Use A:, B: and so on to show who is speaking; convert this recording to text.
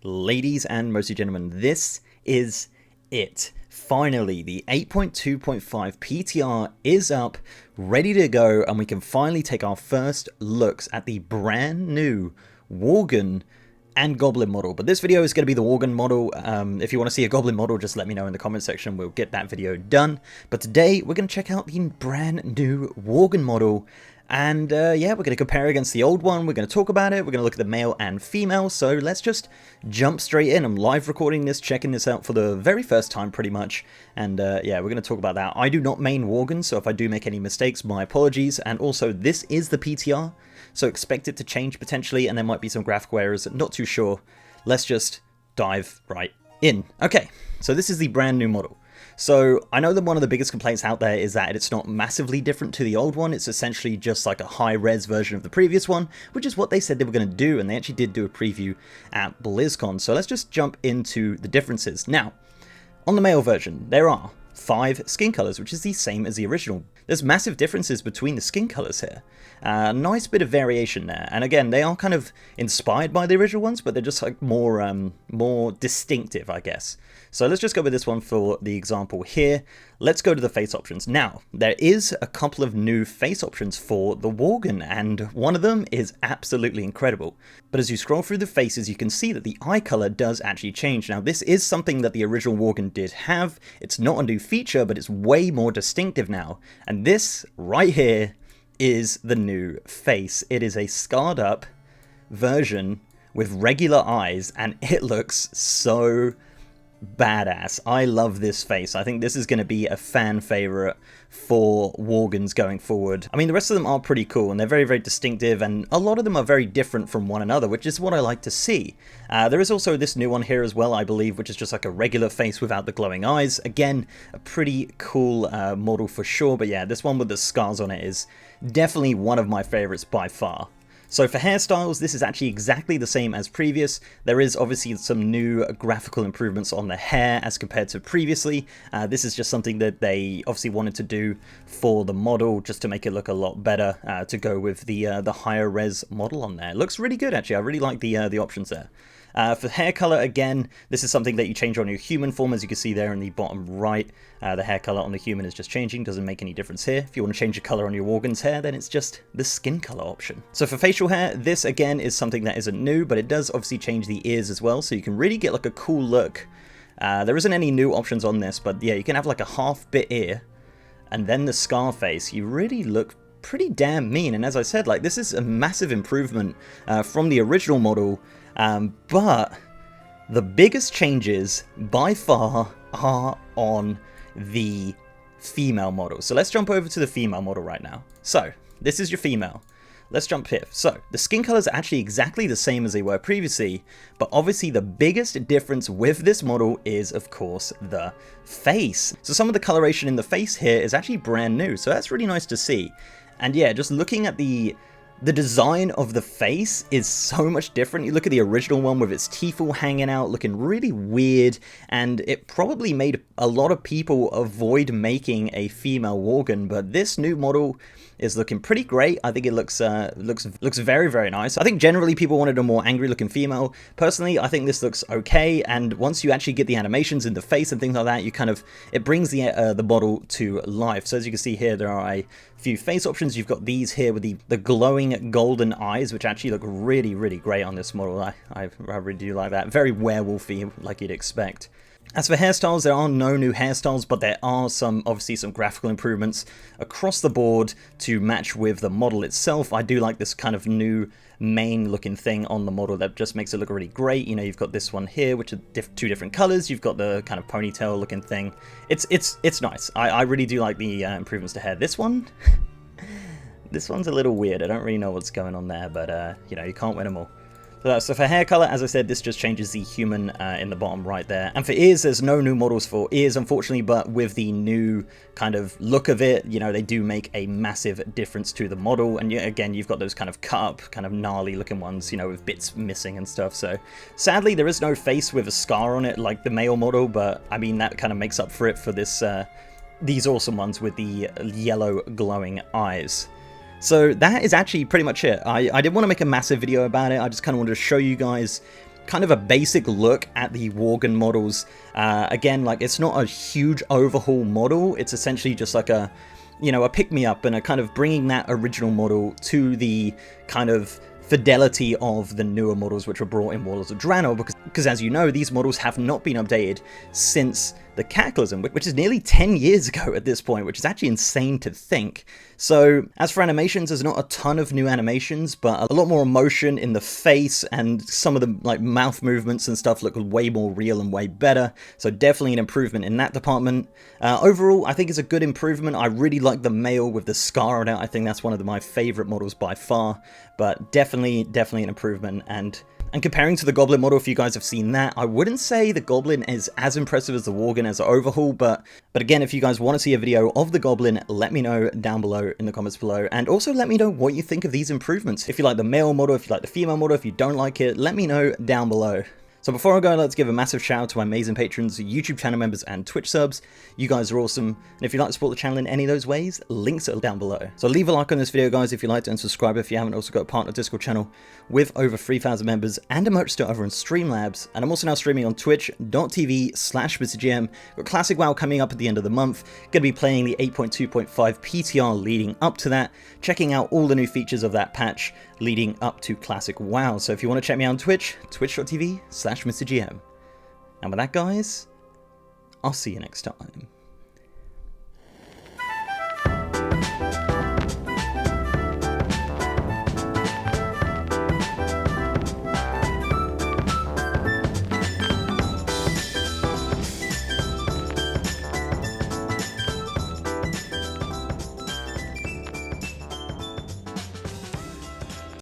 A: Ladies and mostly gentlemen, this is it. Finally, the 8.2.5 PTR is up, ready to go, and we can finally take our first looks at the brand new Worgen and Goblin model. But this video is going to be the Worgen model. If you want to see a Goblin model, just let me know in the comment section. We'll get that video done. But today, we're going to check out the brand new Worgen model. And yeah, we're going to compare against the old one. We're going to talk about it. We're going to look at the male and female. So let's just jump straight in. I'm live recording this, checking this out for the very first time pretty much. And yeah, we're going to talk about that. I do not main Worgen, so if I do make any mistakes, my apologies. And also, this is the PTR, so expect it to change potentially, and there might be some graphical errors. Not too sure. Let's just dive right in. Okay, so this is the brand new model. So I know that one of the biggest complaints out there is that it's not massively different to the old one. It's essentially just like a high-res version of the previous one, which is what they said they were going to do, and they actually did do a preview at BlizzCon. So let's just jump into the differences. Now, on the male version, there are 5 skin colors, which is the same as the original. There's massive differences between the skin colors here. Nice bit of variation there. And again, they are kind of inspired by the original ones, but they're just like more distinctive, I guess. So let's just go with this one for the example here. Let's go to the face options. Now, there is a couple of new face options for the Worgen, and one of them is absolutely incredible. But as you scroll through the faces, you can see that the eye color does actually change. Now, this is something that the original Worgen did have. It's not a new feature, but it's way more distinctive now. And this right here is the new face. It is a scarred up version with regular eyes, and it looks so badass. I love this face. I think this is going to be a fan favorite for Worgens going forward. I mean, the rest of them are pretty cool, and they're very, very distinctive, and a lot of them are very different from one another, which is what I like to see. There is also this new one here as well, I believe, which is just like a regular face without the glowing eyes. Again, a pretty cool model for sure, but yeah, this one with the scars on it is definitely one of my favorites by far. So for hairstyles, this is actually exactly the same as previous. There is obviously some new graphical improvements on the hair as compared to previously. This is just something that they obviously wanted to do for the model, just to make it look a lot better, to go with the higher res model on there. It looks really good, actually. I really like the options there. For hair color, again, this is something that you change on your human form, as you can see there in the bottom right. The hair color on the human is just changing, doesn't make any difference here. If you want to change the color on your Worgen's hair, then it's just the skin color option. So for facial hair, this again is something that isn't new, but it does obviously change the ears as well, so you can really get like a cool look. There isn't any new options on this, but yeah, you can have like a half-bit ear, and then the scar face. You really look pretty damn mean, and as I said, like, this is a massive improvement from the original model. But the biggest changes by far are on the female model. So let's jump over to the female model right now. So this is your female. Let's jump here. So the skin colors are actually exactly the same as they were previously, but obviously the biggest difference with this model is, of course, the face. So some of the coloration in the face here is actually brand new, so that's really nice to see. And yeah, just looking at the design of the face is so much different. You look at the original one with its teeth all hanging out, looking really weird, and it probably made a lot of people avoid making a female Worgen, but this new model is looking pretty great. I think it looks very, very nice. I think generally people wanted a more angry looking female. Personally, I think this looks okay, and once you actually get the animations in the face and things like that, you kind of, it brings the model to life. So as you can see here, there are a few face options. You've got these here with the glowing golden eyes, which actually look really, really great on this model. I really do like that. Very werewolfy, like you'd expect. As for hairstyles, there are no new hairstyles, but there are obviously some graphical improvements across the board to match with the model itself. I do like this kind of new mane looking thing on the model that just makes it look really great. You know, you've got this one here, which are 2 different colors. You've got the kind of ponytail looking thing. It's nice. I really do like the improvements to hair. This one, this one's a little weird. I don't really know what's going on there, but you know, you can't win them all. So for hair color, as I said, this just changes the human in the bottom right there. And for ears, there's no new models for ears, unfortunately, but with the new kind of look of it, you know, they do make a massive difference to the model. And again, you've got those kind of cut up, kind of gnarly looking ones, you know, with bits missing and stuff. So sadly, there is no face with a scar on it like the male model, but I mean, that kind of makes up for it for this these awesome ones with the yellow glowing eyes. So that is actually pretty much it. I didn't want to make a massive video about it. I just kind of wanted to show you guys kind of a basic look at the Worgen models. Again, like, it's not a huge overhaul model. It's essentially just like a, you know, a pick-me-up and a kind of bringing that original model to the kind of fidelity of the newer models which were brought in Warlords of Draenor, because as you know, these models have not been updated since the Cataclysm, which is nearly 10 years ago at this point, which is actually insane to think. So as for animations, there's not a ton of new animations, but a lot more emotion in the face, and some of the like mouth movements and stuff look way more real and way better. So definitely an improvement in that department. Overall, I think it's a good improvement. I really like the male with the scar on it. I think that's one of my favorite models by far, but definitely an improvement. And comparing to the Goblin model, if you guys have seen that, I wouldn't say the Goblin is as impressive as the Worgen as an overhaul, but again, if you guys want to see a video of the Goblin, let me know down below in the comments below, and also let me know what you think of these improvements. If you like the male model, if you like the female model, if you don't like it, let me know down below. So before I go, let's give a massive shout out to my amazing patrons, YouTube channel members, and Twitch subs. You guys are awesome, and if you'd like to support the channel in any of those ways, links are down below. So leave a like on this video, guys, if you liked it, and subscribe if you haven't. Also got a partner Discord channel with over 3,000 members and a merch store over on Streamlabs, and I'm also now streaming on twitch.tv/MrGM. Got Classic WoW coming up at the end of the month. Gonna be playing the 8.2.5 PTR leading up to that, checking out all the new features of that patch leading up to Classic WoW. So if you want to check me out on Twitch, twitch.tv/MrGM. And with that, guys, I'll see you next time.